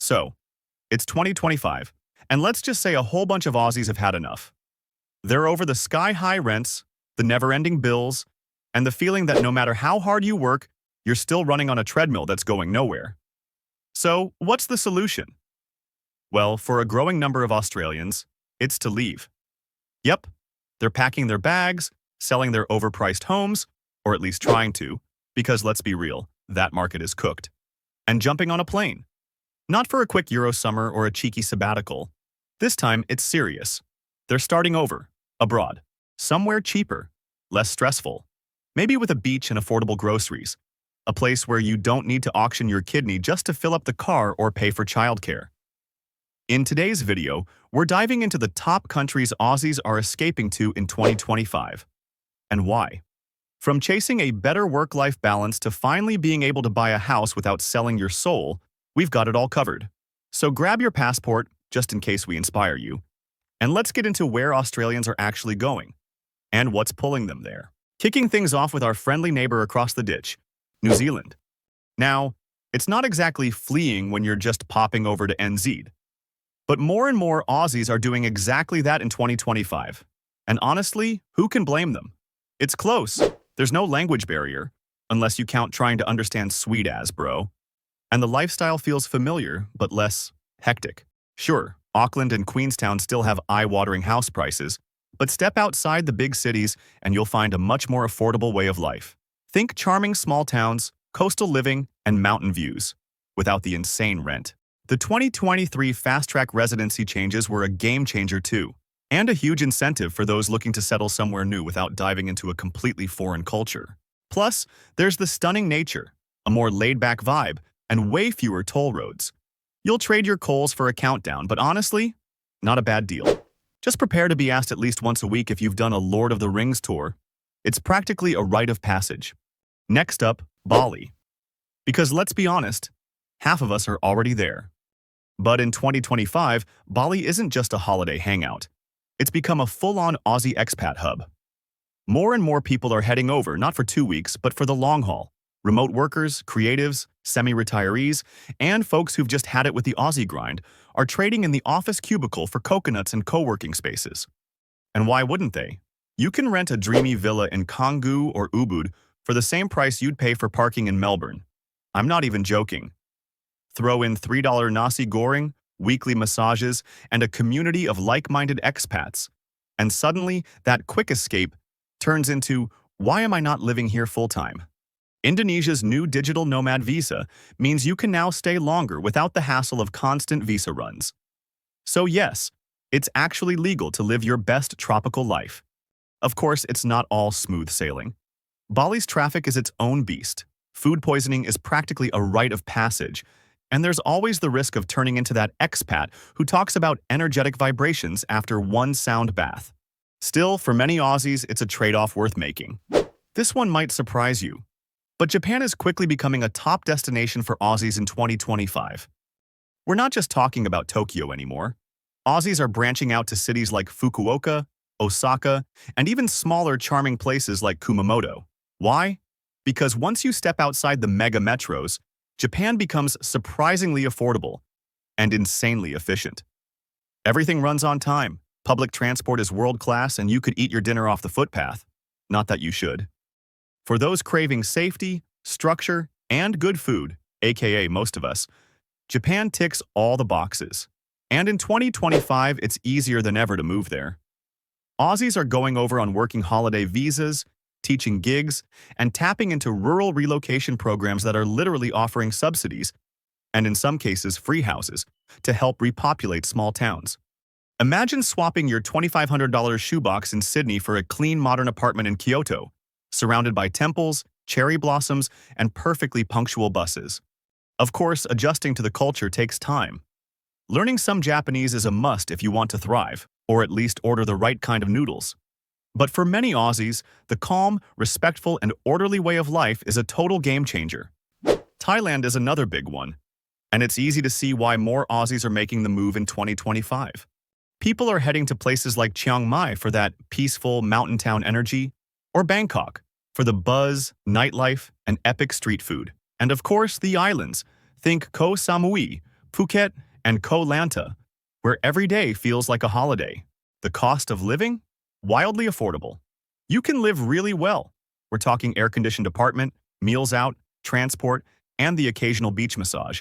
So, it's 2025, and let's just say a whole bunch of Aussies have had enough. They're over the sky-high rents, the never-ending bills, and the feeling that no matter how hard you work, you're still running on a treadmill that's going nowhere. So, what's the solution? Well, for a growing number of Australians, it's to leave. Yep, they're packing their bags, selling their overpriced homes, or at least trying to, because let's be real, that market is cooked, and jumping on a plane. Not for a quick Euro summer or a cheeky sabbatical. This time, it's serious. They're starting over, abroad, somewhere cheaper, less stressful, maybe with a beach and affordable groceries, a place where you don't need to auction your kidney just to fill up the car or pay for childcare. In today's video, we're diving into the top countries Aussies are escaping to in 2025, and why. From chasing a better work-life balance to finally being able to buy a house without selling your soul, we've got it all covered. So grab your passport, just in case we inspire you, and let's get into where Australians are actually going, and what's pulling them there. Kicking things off with our friendly neighbor across the ditch, New Zealand. Now, it's not exactly fleeing when you're just popping over to NZ, but more and more Aussies are doing exactly that in 2025. And honestly, who can blame them? It's close. There's no language barrier, unless you count trying to understand sweet as, bro. And the lifestyle feels familiar, but less hectic. Sure, Auckland and Queenstown still have eye-watering house prices, but step outside the big cities and you'll find a much more affordable way of life. Think charming small towns, coastal living, and mountain views, without the insane rent. The 2023 fast-track residency changes were a game-changer too, and a huge incentive for those looking to settle somewhere new without diving into a completely foreign culture. Plus, there's the stunning nature, a more laid-back vibe, and way fewer toll roads. You'll trade your coals for a countdown, but honestly, not a bad deal. Just prepare to be asked at least once a week if you've done a Lord of the Rings tour. It's practically a rite of passage. Next up, Bali. Because let's be honest, half of us are already there. But in 2025, Bali isn't just a holiday hangout. It's become a full-on Aussie expat hub. More and more people are heading over, not for 2 weeks, but for the long haul. Remote workers, creatives, semi-retirees, and folks who've just had it with the Aussie grind are trading in the office cubicle for coconuts and co-working spaces. And why wouldn't they? You can rent a dreamy villa in Canggu or Ubud for the same price you'd pay for parking in Melbourne. I'm not even joking. Throw in $3 nasi goreng, weekly massages, and a community of like-minded expats, and suddenly that quick escape turns into, why am I not living here full-time? Indonesia's new digital nomad visa means you can now stay longer without the hassle of constant visa runs. So yes, it's actually legal to live your best tropical life. Of course, it's not all smooth sailing. Bali's traffic is its own beast. Food poisoning is practically a rite of passage, and there's always the risk of turning into that expat who talks about energetic vibrations after one sound bath. Still, for many Aussies, it's a trade-off worth making. This one might surprise you, but Japan is quickly becoming a top destination for Aussies in 2025. We're not just talking about Tokyo anymore. Aussies are branching out to cities like Fukuoka, Osaka, and even smaller charming places like Kumamoto. Why? Because once you step outside the mega metros, Japan becomes surprisingly affordable and insanely efficient. Everything runs on time, public transport is world-class, and you could eat your dinner off the footpath. Not that you should. For those craving safety, structure, and good food, aka most of us, Japan ticks all the boxes. And in 2025, it's easier than ever to move there. Aussies are going over on working holiday visas, teaching gigs, and tapping into rural relocation programs that are literally offering subsidies, and in some cases free houses, to help repopulate small towns. Imagine swapping your $2,500 shoebox in Sydney for a clean modern apartment in Kyoto, surrounded by temples, cherry blossoms, and perfectly punctual buses. Of course, adjusting to the culture takes time. Learning some Japanese is a must if you want to thrive, or at least order the right kind of noodles. But for many Aussies, the calm, respectful, and orderly way of life is a total game changer. Thailand is another big one, and it's easy to see why more Aussies are making the move in 2025. People are heading to places like Chiang Mai for that peaceful mountain town energy, or Bangkok for the buzz, nightlife, and epic street food. And of course, the islands. Think Koh Samui, Phuket, and Koh Lanta, where every day feels like a holiday. The cost of living? Wildly affordable. You can live really well. We're talking air-conditioned apartment, meals out, transport, and the occasional beach massage,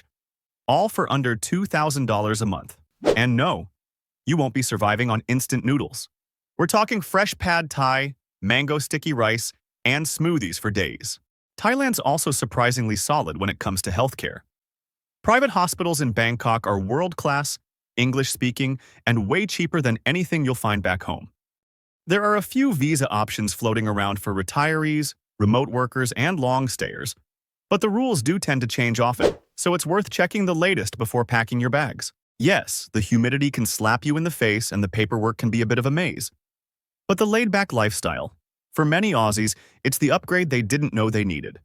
all for under $2,000 a month. And no, you won't be surviving on instant noodles. We're talking fresh pad thai, mango sticky rice, and smoothies for days. Thailand's also surprisingly solid when it comes to healthcare. Private hospitals in Bangkok are world-class, English-speaking, and way cheaper than anything you'll find back home. There are a few visa options floating around for retirees, remote workers, and long-stayers, but the rules do tend to change often, so it's worth checking the latest before packing your bags. Yes, the humidity can slap you in the face and the paperwork can be a bit of a maze. But the laid-back lifestyle, for many Aussies, it's the upgrade they didn't know they needed.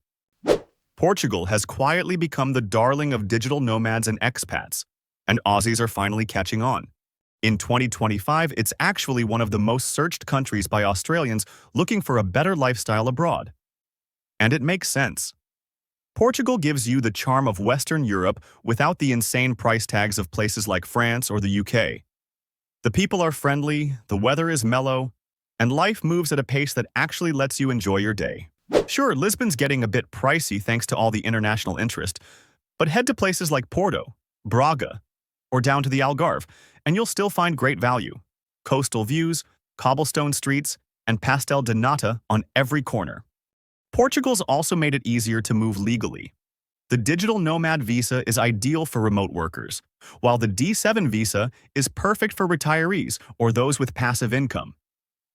Portugal has quietly become the darling of digital nomads and expats, and Aussies are finally catching on. In 2025, it's actually one of the most searched countries by Australians looking for a better lifestyle abroad. And it makes sense. Portugal gives you the charm of Western Europe without the insane price tags of places like France or the UK. The people are friendly, the weather is mellow, and life moves at a pace that actually lets you enjoy your day. Sure, Lisbon's getting a bit pricey thanks to all the international interest, but head to places like Porto, Braga, or down to the Algarve, and you'll still find great value. Coastal views, cobblestone streets, and pastel de nata on every corner. Portugal's also made it easier to move legally. The digital nomad visa is ideal for remote workers, while the D7 visa is perfect for retirees or those with passive income.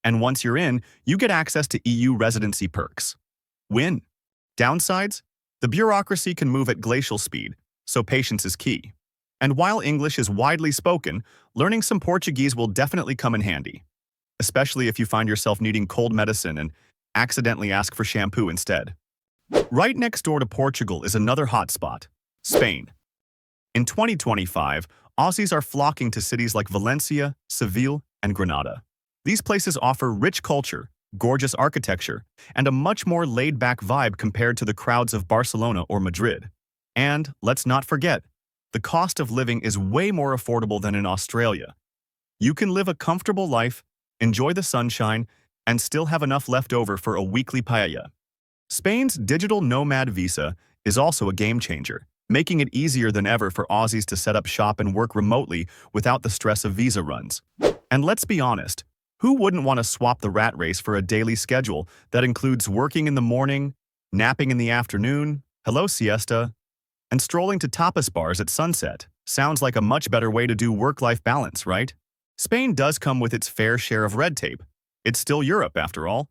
And once you're in, you get access to EU residency perks. Win. Downsides? The bureaucracy can move at glacial speed, so patience is key. And while English is widely spoken, learning some Portuguese will definitely come in handy, especially if you find yourself needing cold medicine and accidentally ask for shampoo instead. Right next door to Portugal is another hotspot, Spain. In 2025, Aussies are flocking to cities like Valencia, Seville, and Granada. These places offer rich culture, gorgeous architecture, and a much more laid-back vibe compared to the crowds of Barcelona or Madrid. And, let's not forget, the cost of living is way more affordable than in Australia. You can live a comfortable life, enjoy the sunshine, and still have enough left over for a weekly paella. Spain's digital nomad visa is also a game-changer, making it easier than ever for Aussies to set up shop and work remotely without the stress of visa runs. And let's be honest, who wouldn't want to swap the rat race for a daily schedule that includes working in the morning, napping in the afternoon, hello siesta, and strolling to tapas bars at sunset? Sounds like a much better way to do work-life balance, right? Spain does come with its fair share of red tape. It's still Europe, after all.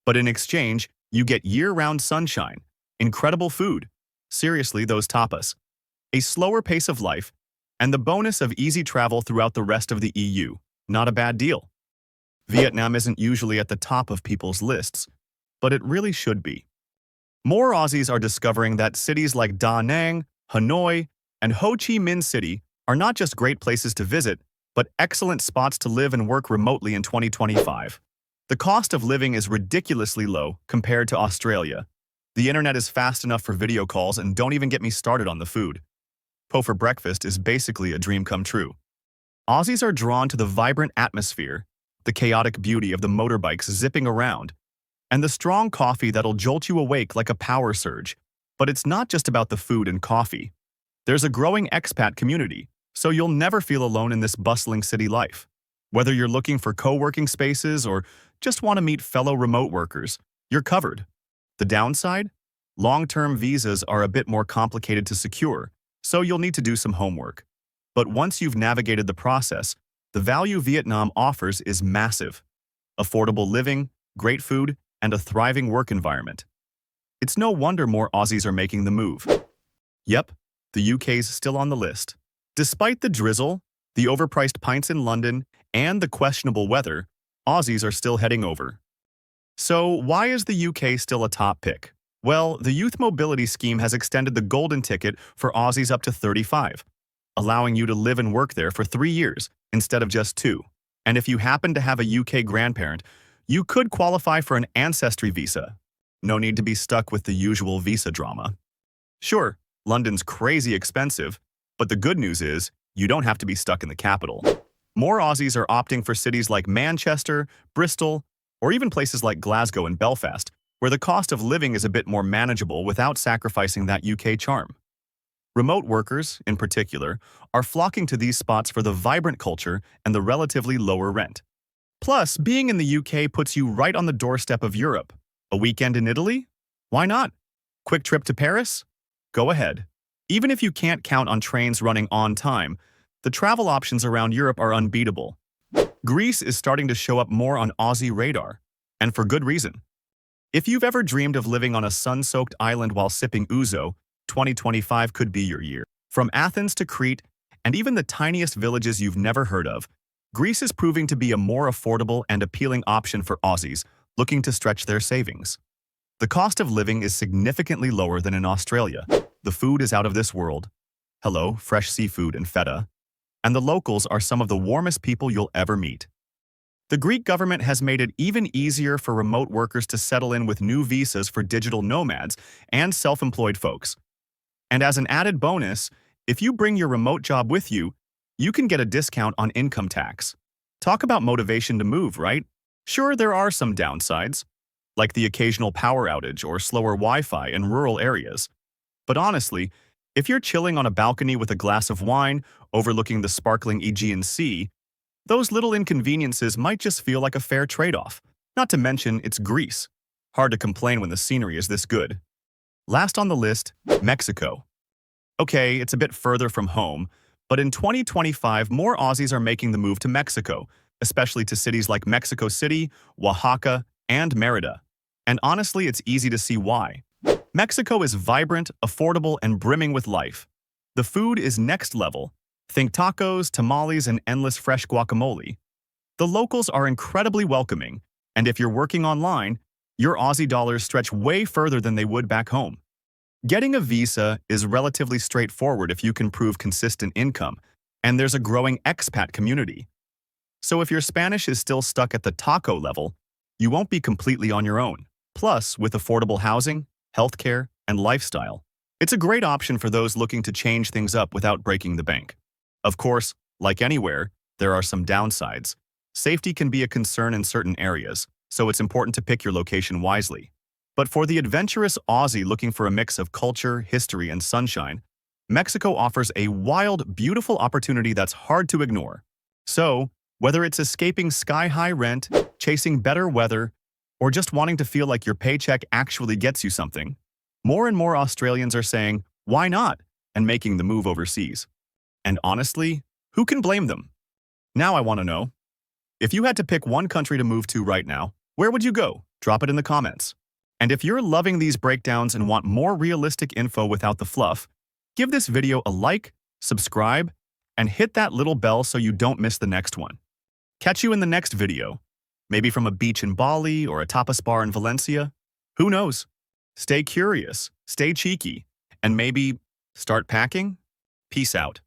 But in exchange, you get year-round sunshine, incredible food, seriously, those tapas, a slower pace of life, and the bonus of easy travel throughout the rest of the EU. Not a bad deal. Vietnam isn't usually at the top of people's lists, but it really should be. More Aussies are discovering that cities like Da Nang, Hanoi, and Ho Chi Minh City are not just great places to visit, but excellent spots to live and work remotely in 2025. The cost of living is ridiculously low compared to Australia. The internet is fast enough for video calls, and don't even get me started on the food. Po for breakfast is basically a dream come true. Aussies are drawn to the vibrant atmosphere, the chaotic beauty of the motorbikes zipping around, and the strong coffee that'll jolt you awake like a power surge. But it's not just about the food and coffee. There's a growing expat community, so you'll never feel alone in this bustling city life. Whether you're looking for co-working spaces or just want to meet fellow remote workers, you're covered. The downside? Long-term visas are a bit more complicated to secure, so you'll need to do some homework. But once you've navigated the process, the value Vietnam offers is massive. Affordable living, great food, and a thriving work environment. It's no wonder more Aussies are making the move. Yep, the UK's still on the list. Despite the drizzle, the overpriced pints in London, and the questionable weather, Aussies are still heading over. So why is the UK still a top pick? Well, the Youth Mobility Scheme has extended the golden ticket for Aussies up to 35, allowing you to live and work there for 3 years instead of just 2. And if you happen to have a UK grandparent, you could qualify for an ancestry visa. No need to be stuck with the usual visa drama. Sure, London's crazy expensive, But the good news is, you don't have to be stuck in the capital. More Aussies are opting for cities like Manchester, Bristol, or even places like Glasgow and Belfast, where the cost of living is a bit more manageable without sacrificing that UK charm. Remote workers, in particular, are flocking to these spots for the vibrant culture and the relatively lower rent. Plus, being in the UK puts you right on the doorstep of Europe. A weekend in Italy? Why not? Quick trip to Paris? Go ahead. Even if you can't count on trains running on time, the travel options around Europe are unbeatable. Greece is starting to show up more on Aussie radar, and for good reason. If you've ever dreamed of living on a sun-soaked island while sipping ouzo, 2025 could be your year. From Athens to Crete, and even the tiniest villages you've never heard of, Greece is proving to be a more affordable and appealing option for Aussies looking to stretch their savings. The cost of living is significantly lower than in Australia. The food is out of this world. Hello, fresh seafood and feta. And the locals are some of the warmest people you'll ever meet. The Greek government has made it even easier for remote workers to settle in with new visas for digital nomads and self-employed folks. And as an added bonus, if you bring your remote job with you, you can get a discount on income tax. Talk about motivation to move, right? Sure, there are some downsides, like the occasional power outage or slower Wi-Fi in rural areas. But honestly, if you're chilling on a balcony with a glass of wine overlooking the sparkling Aegean Sea, those little inconveniences might just feel like a fair trade-off. Not to mention, it's Greece. Hard to complain when the scenery is this good. Last on the list, Mexico. Okay, it's a bit further from home, but in 2025, more Aussies are making the move to Mexico, especially to cities like Mexico City, Oaxaca, and Merida. And honestly, it's easy to see why. Mexico is vibrant, affordable, and brimming with life. The food is next level. Think tacos, tamales, and endless fresh guacamole. The locals are incredibly welcoming, and if you're working online, your Aussie dollars stretch way further than they would back home. Getting a visa is relatively straightforward if you can prove consistent income, and there's a growing expat community. So if your Spanish is still stuck at the taco level, you won't be completely on your own. Plus, with affordable housing, healthcare, and lifestyle, it's a great option for those looking to change things up without breaking the bank. Of course, like anywhere, there are some downsides. Safety can be a concern in certain areas, so it's important to pick your location wisely. But for the adventurous Aussie looking for a mix of culture, history, and sunshine, Mexico offers a wild, beautiful opportunity that's hard to ignore. So, whether it's escaping sky-high rent, chasing better weather, or just wanting to feel like your paycheck actually gets you something, more and more Australians are saying, why not, and making the move overseas. And honestly, who can blame them? Now I want to know, if you had to pick one country to move to right now, where would you go? Drop it in the comments. And if you're loving these breakdowns and want more realistic info without the fluff, give this video a like, subscribe, and hit that little bell so you don't miss the next one. Catch you in the next video, maybe from a beach in Bali or a tapas bar in Valencia. Who knows? Stay curious, stay cheeky, and maybe start packing? Peace out.